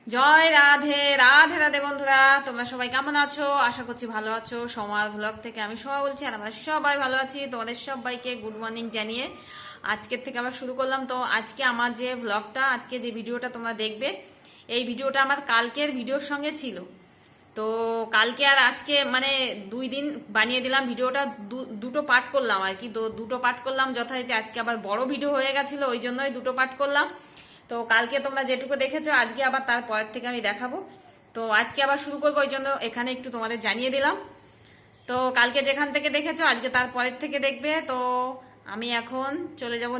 জয় রাধে রাধে রাধে বন্ধুরা, তোমরা সবাই কেমন আছো? আশা করছি ভালো আছো। সোমার ব্লগ থেকে আমি সোমা বলছি, আর আমরা সবাই ভালো আছি। তোমাদের সবাইকে গুড মর্নিং জানিয়ে আজকের থেকে আবার শুরু করলাম। তো আজকে আমার যে ব্লগটা, আজকে যে ভিডিওটা তোমরা দেখবে, এই ভিডিওটা আমার কালকের ভিডিওর সঙ্গে ছিল। তো কালকে আর আজকে মানে 2 দিন বানিয়ে দিলাম ভিডিওটা, দুটো পার্ট করলাম আর কি। তো দুটো পার্ট করলাম যথারীতি। আজকে আবার বড় ভিডিও হয়ে গেছিল, ওই জন্যই দুটো পার্ট করলাম। তো কালকে তোমরা যেটুকু দেখেছো, আজকে আবার তার পরের থেকে আমি দেখাবো। তো আজকে আবার শুরু করবো, ওই জন্য এখানে একটু তোমাদের জানিয়ে দিলাম। তো কালকে যেখান থেকে দেখেছো, আজকে তার পরের থেকে দেখবে। তো আমি এখন চলে যাব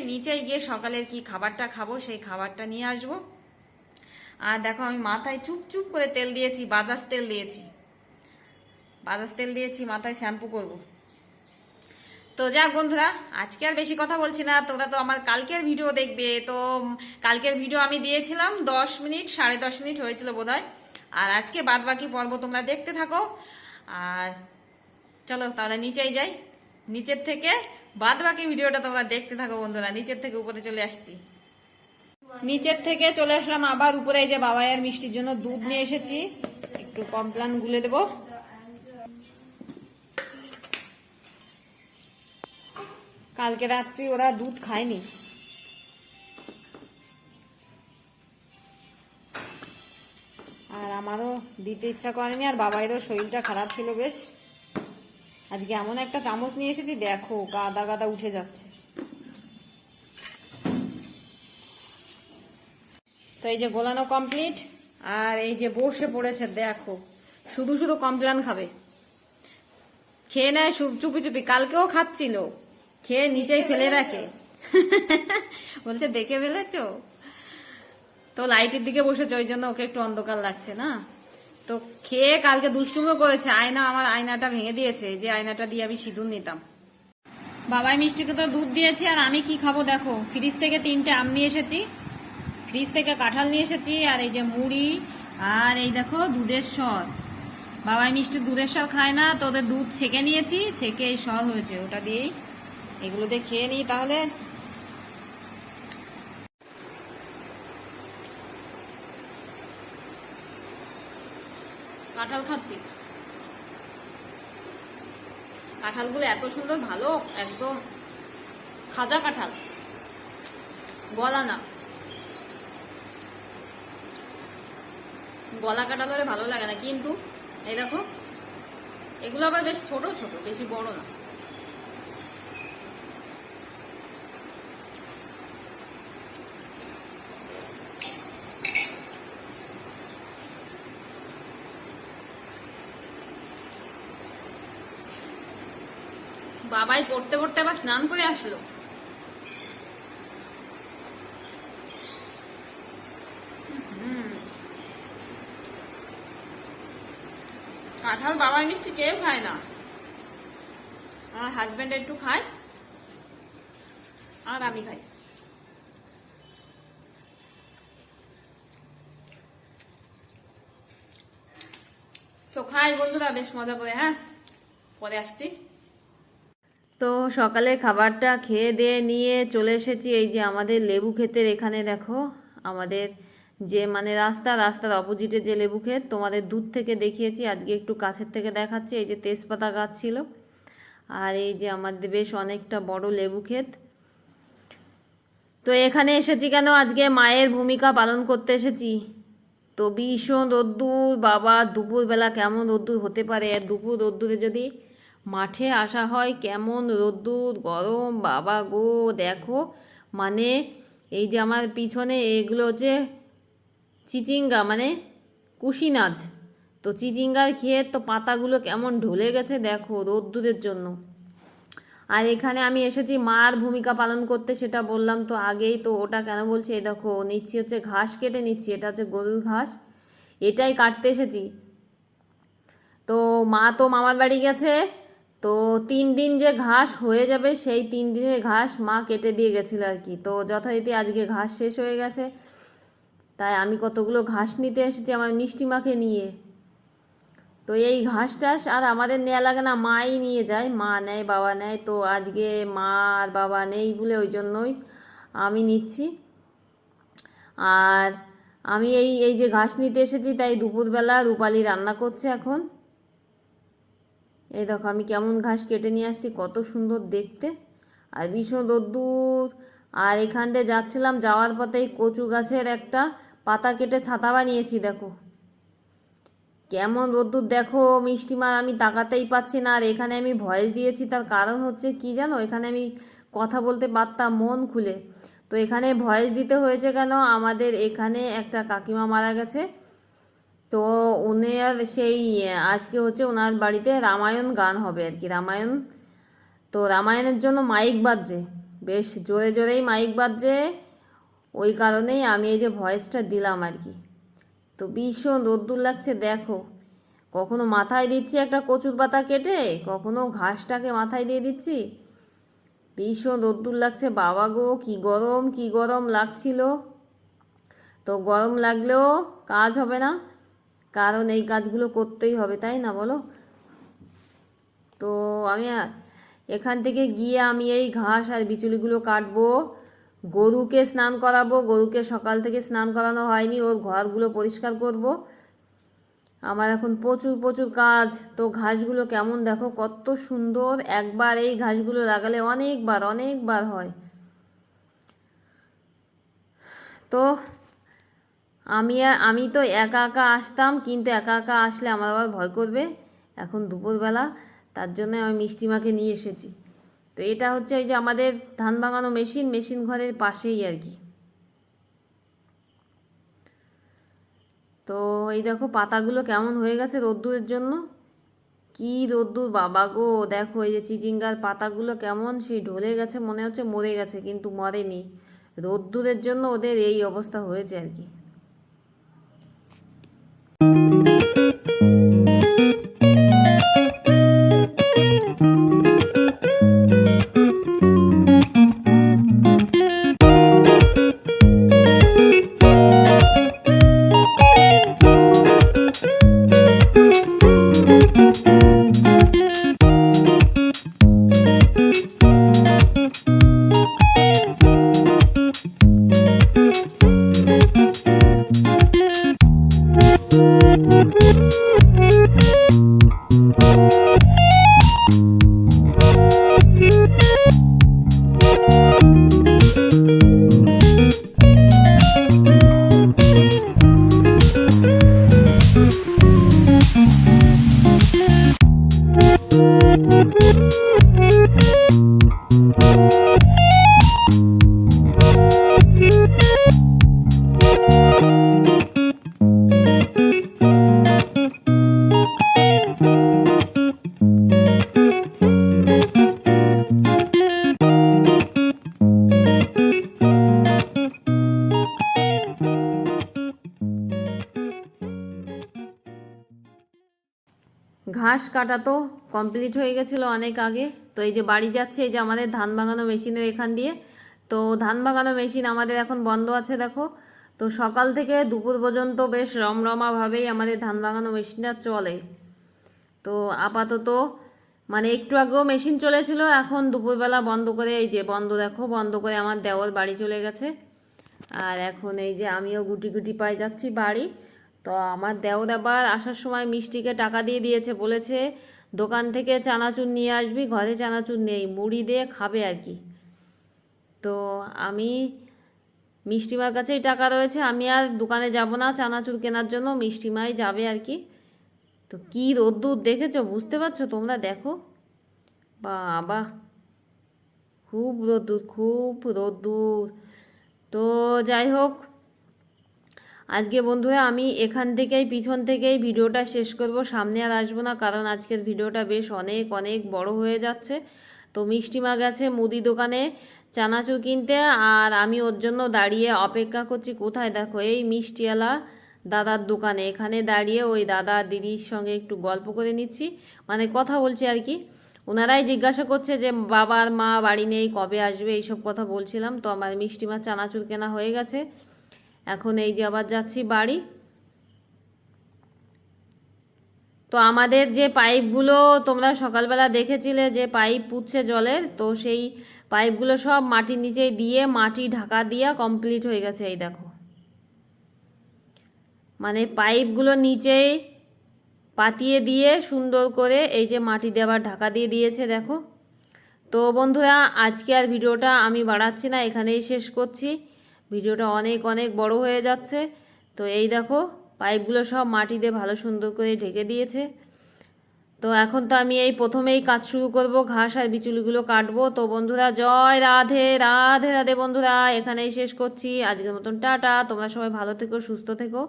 নিচেই গিয়ে সকালের কি খাবারটা খাবো, সেই খাবারটা নিয়ে আসবো। আর দেখো, আমি মাথায় চুপ করে তেল দিয়েছি, বাজাজ তেল দিয়েছি, মাথায় শ্যাম্পু করব। তো যাক বন্ধুরা, আজকে আর বেশি কথা বলছি না। তোমরা তো আমার কালকের ভিডিও দেখবে। তো কালকের ভিডিও আমি দিয়েছিলাম 10 মিনিট, 10.5 মিনিট হয়েছিল বোধহয়। আর আজকে বাদ বাকি পর্ব তোমরা দেখতে থাকো। আর চলো তাহলে নিচেই যাই, নিচের থেকে বাদ বাকি ভিডিওটা তোমরা দেখতে থাকো বন্ধুরা। নিচের থেকে উপরে চলে আসছি, নিচের থেকে চলে আসলাম আবার উপরে। এই যে বাবাইয়ের মিষ্টির জন্য দুধ নিয়ে এসেছি, একটু কমপ্লান গুলে দেবো। কালকে রাত্রি ওরা দুধ খায়নি, আর আমারও দিতে ইচ্ছা করেনি, আর বাবাইরও শরীরটা খারাপ ছিল বেশ। আজকে এমন একটা চামচ নিয়ে এসেছি, দেখো গাদা গাদা উঠে যাচ্ছে। তো এই যে গোলানো কমপ্লিট, আর এই যে বসে পড়েছে দেখো, শুধু শুধু কমপ্লান খাবে। খেয়ে নেয় চুপি চুপি, কালকেও খাচ্ছিল, খেয়ে নিচেই ফেলে রাখে। বলছে দেখে ফেলেছো? তো লাইটের দিকে বসেছে, ওই জন্য ওকে একটু অন্ধকার লাগছে না। তো খেয়ে কালকে দুষ্টুমিও করেছে, আমার আয়নাটা ভেঙে দিয়েছে, যে আয়নাটা দিয়ে আমি সিঁদুর নিতাম। বাবাই মিষ্টিকে তো দুধ দিয়েছি, আর আমি কি খাবো দেখো, ফ্রিজ থেকে 3টে আম নিয়ে এসেছি, ফ্রিজ থেকে কাঁঠাল নিয়ে এসেছি, আর এই যে মুড়ি, আর এই দেখো দুধের সর। বাবাই মিষ্টি দুধের সর খায় না, তো ওদের দুধ ছেঁকে নিয়েছি, ছেঁকে এই সর হয়েছে, ওটা দিয়েই এগুলো দিয়ে খেয়ে নিই তাহলে। কাঁঠাল খাচ্ছি, কাঁঠালগুলো এত সুন্দর, ভালো একদম খাজা কাঁঠাল, গলা না। গলা কাঁঠাল হলে ভালো লাগে না, কিন্তু এই দেখো এগুলো আবার বেশ ছোট ছোট, বেশি বড় না। বাবাই পড়তে পড়তে আবার স্নান করে আসলো। কাঁঠাল বাবাই মিষ্টি কেউ খায় না, আমার হাজবেন্ড একটু খায়, আর আমি খাই। তো খাই বন্ধুরা বেশ মজা করে। হ্যাঁ, পরে আসছি। তো সকালে খাবারটা খেয়ে দিয়ে নিয়ে চলে এসেছি এই যে আমাদের লেবু ক্ষেতের এখানে। দেখো আমাদের যে মানে রাস্তার অপোজিটে যে লেবু ক্ষেত, তোমাদের দূর থেকে দেখিয়েছি, আজকে একটু কাছের থেকে দেখাচ্ছি। এই যে তেজপাতা গাছ ছিল, আর এই যে আমাদের বেশ অনেকটা বড় লেবু ক্ষেত। তো এখানে এসেছি কেন, আজকে মায়ের ভূমিকা পালন করতে এসেছি। তো ভীষণ রোদ্দুর বাবা, দুপুরবেলা কেমন রোদ্দুর হতে পারে, আর দুপুর রোদ্দুরে যদি মাঠে আসা হয়, কেমন রোদ্দুর গরম বাবা গো। দেখো মানে এই যে আমার পিছনে এগুলো হচ্ছে চিচিঙ্গা, মানে কুশিনাজ। তো চিচিঙ্গার ক্ষেত, তো পাতাগুলো কেমন ঢলে গেছে দেখো রোদ্দুরের জন্য। আর এখানে আমি এসেছি মার ভূমিকা পালন করতে, সেটা বললাম তো আগেই। তো ওটা কেন বলছি, এই দেখো নিচ্ছি হচ্ছে ঘাস কেটে নিচ্ছি, এটা হচ্ছে গরুর ঘাস, এটাই কাটতে এসেছি। তো মা তো মামার বাড়ি গেছে, তো 3 দিন যে ঘাস হয়ে যাবে, সেই 3 দিনের ঘাস মা কেটে দিয়ে গেছিল আর কি। তো যথারীতি আজকে ঘাস শেষ হয়ে গেছে, তাই আমি কতগুলো ঘাস নিতে এসেছি আমার মিষ্টি মাকে নিয়ে। তো এই ঘাস টাস আর আমাদের নেওয়া লাগে না, মাই নিয়ে যায়, মা নেয় বাবা নেয়। তো আজকে মা আর বাবা নেই বলে ওই জন্যই আমি নিচ্ছি। আর আমি এই এই যে ঘাস নিতে এসেছি, তাই দুপুরবেলা রূপালি রান্না করছে এখন। এই দেখো আমি কেমন ঘাস কেটে নিয়ে আসছি, কত সুন্দর দেখতে আর ভীষণ রোদ্দুর। আর এখান দিয়ে যাচ্ছিলাম, যাওয়ার পথে কচু গাছের একটা পাতা কেটে ছাতা বানিয়েছি। দেখো কেমন রোদ্দুর, দেখো মিষ্টিমার আমি তাকাতেই পাচ্ছি না। আর এখানে আমি ভয়েস দিয়েছি, তার কারণ হচ্ছে কি জানো, এখানে আমি কথা বলতে পারতাম মন খুলে, তো এখানে ভয়েস দিতে হয়েছে কেন, আমাদের এখানে একটা কাকিমা মারা গেছে। তো উনার সেই আজকে হচ্ছে ওনার বাড়িতে রামায়ণ গান হবে আর কি, রামায়ণ। তো রামায়ণের জন্য মাইক বাজছে, বেশ জোরে জোরেই মাইক বাজছে, ওই কারণেই আমি এই যে ভয়েসটা দিলাম আর কি। তো ভীষণ রোদ্দুর লাগছে দেখো, কখনো মাথায় দিচ্ছি একটা কচুর পাতা কেটে, কখনো ঘাসটাকে মাথায় দিয়ে দিচ্ছি, ভীষণ রোদ্দুর লাগছে। বাবা গো কি গরম, কি গরম লাগছিল। তো গরম লাগলেও কাজ হবে না, কারণ এই কাজগুলো করতেই হবে, তাই না বলো। তো আমি এখান থেকে গিয়ে আমি এই ঘাস আর বিচুলিগুলো কাটবো, গরুকে স্নান করাবো, গরুকে সকাল থেকে স্নান করানো হয়নি, ওর ঘরগুলো পরিষ্কার করব। আমার এখন প্রচুর প্রচুর কাজ। তো ঘাসগুলো কেমন দেখো, কত সুন্দর, একবার এই ঘাসগুলো লাগালে অনেকবার অনেকবার হয়। তো আমি তো একা একা আসতাম, কিন্তু একা একা আসলে আমার আবার ভয় করবে, এখন দুপুরবেলা, তার জন্য আমি মিষ্টিমাকে নিয়ে এসেছি। তো এটা হচ্ছে এই যে আমাদের ধান ভাঙানো মেশিন, মেশিন ঘরের পাশেই আর কি। তো এই দেখো পাতাগুলো কেমন হয়ে গেছে রোদ্দুরের জন্য, কি রোদ্দুর বাবা গো। দেখো এই যে চিচিঙ্গার পাতাগুলো কেমন সেই ঢলে গেছে, মনে হচ্ছে মরে গেছে, কিন্তু মরেনি, রোদ্দুরের জন্য ওদের এই অবস্থা হয়েছে আর কি। ঘাস কাটা তো কমপ্লিট হয়ে গেছিলো অনেক আগে। তো এই যে বাড়ি যাচ্ছে, এই যে আমাদের ধান ভাঙানো মেশিনের এখান দিয়ে। তো ধান ভাঙানো মেশিন আমাদের এখন বন্ধ আছে দেখো। তো সকাল থেকে দুপুর পর্যন্ত বেশ রমরমাভাবেই আমাদের ধান ভাঙানো মেশিনটা চলে। তো আপাতত মানে একটু আগেও মেশিন চলেছিল, এখন দুপুরবেলা বন্ধ করে, এই যে বন্ধ দেখো, বন্ধ করে আমার দেওর বাড়ি চলে গেছে। আর এখন এই যে আমিও গুটি গুটি পায়ে যাচ্ছি বাড়ি। তো আমার দেওর আবার আসার সময় মিষ্টিকে টাকা দিয়ে দিয়েছে, বলেছে দোকান থেকে চানাচুর নিয়ে আসবি, ঘরে চানাচুর নেই, মুড়ি দিয়ে খাবে আর কি। তো আমি মিষ্টিমার কাছেই টাকা রয়েছে, আমি আর দোকানে যাব না চানাচুর কেনার জন্য, মিষ্টিমাই যাবে আর কি। তো কি রোদ্দুর দেখেছো, বুঝতে পারছো তোমরা, দেখো বাবা, খুব রোদ্দুর, খুব রোদ্দুর। তো যাই হোক, আজকে বন্ধুরা আমি এখান থেকেই পিছন থেকেই ভিডিওটা শেষ করব, সামনে আর আসবো না, কারণ আজকের ভিডিওটা বেশ অনেক অনেক বড় হয়ে যাচ্ছে। তো মিষ্টিমা গেছে মুদি দোকানে চানাচুর কিনতে, আর আমি ওর জন্য দাঁড়িয়ে অপেক্ষা করছি। কোথায়, দেখো এই মিষ্টিওয়ালা দাদার দোকানে, এখানে দাঁড়িয়ে ওই দাদা দিদির সঙ্গে একটু গল্প করে নিচ্ছি, মানে কথা বলছি আর কি। ওনারাই জিজ্ঞাসা করছে যে বাবার মা বাড়ি নেই, কবে আসবে, এইসব কথা বলছিলাম। তো আমার মিষ্টিমার চানাচুর কেনা হয়ে গেছে, এখন এই যে আবার যাচ্ছি বাড়ি। তো আমাদের যে পাইপগুলো তোমরা সকালবেলা দেখেছিলে, যে পাইপ পুচ্ছে জলের, তো সেই পাইপগুলো সব মাটির নিচে দিয়ে মাটি ঢাকা দিয়ে কমপ্লিট হয়ে গেছে, এই দেখো। মানে পাইপগুলো নিচেই পাতিয়ে দিয়ে সুন্দর করে এই যে মাটি দিয়ে আবার ঢাকা দিয়ে দিয়েছে দেখো। তো বন্ধুরা আজকে আর ভিডিওটা আমি বাড়াচ্ছি না, এখানেই শেষ করছি। ভিডিওটা অনেক অনেক বড় হয়ে যাচ্ছে। তো এই দেখো পাইপগুলো সব মাটি দিয়ে ভালো সুন্দর করে ঢেকে দিয়েছে। তো এখন তো আমি এই প্রথমেই কাজ শুরু করব, ঘাস আর বিচুলিগুলো কাটবো। তো বন্ধুরা জয় রাধে রাধে রাধে বন্ধুরা, এখানেই শেষ করছি আজকের মতন, টাটা। তোমরা সবাই ভালো থেকো, সুস্থ থেকো।